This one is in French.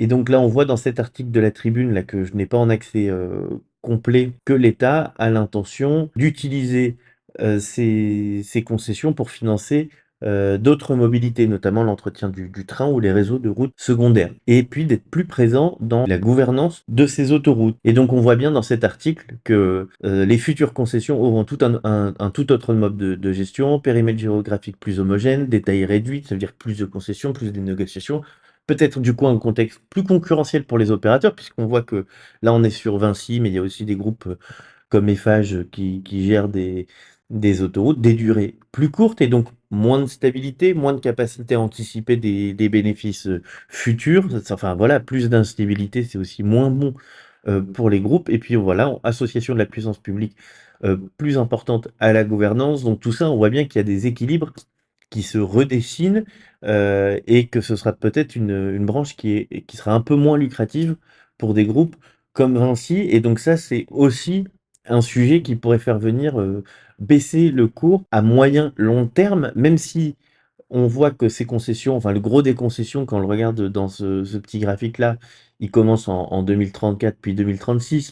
Et donc là, on voit dans cet article de la Tribune, là, que je n'ai pas en accès complet, que l'État a l'intention d'utiliser ces concessions pour financer d'autres mobilités, notamment l'entretien du train ou les réseaux de routes secondaires, et puis d'être plus présent dans la gouvernance de ces autoroutes. Et donc on voit bien dans cet article que les futures concessions auront tout un tout autre mode de gestion, périmètre géographique plus homogène, détail réduit, ça veut dire plus de concessions, plus de négociations, peut-être du coup un contexte plus concurrentiel pour les opérateurs, puisqu'on voit que là on est sur Vinci, mais il y a aussi des groupes comme Eiffage qui gèrent des autoroutes, des durées plus courtes et donc moins de stabilité, moins de capacité à anticiper des bénéfices futurs. Enfin voilà, plus d'instabilité, c'est aussi moins bon pour les groupes. Et puis voilà, association de la puissance publique plus importante à la gouvernance. Donc tout ça, on voit bien qu'il y a des équilibres qui se redessinent et que ce sera peut-être une branche qui sera un peu moins lucrative pour des groupes comme Vinci. Et donc ça, c'est aussi un sujet qui pourrait faire venir baisser le cours à moyen long terme, même si on voit que ces concessions, enfin le gros des concessions, quand on le regarde dans ce petit graphique-là, il commence en 2034 puis 2036.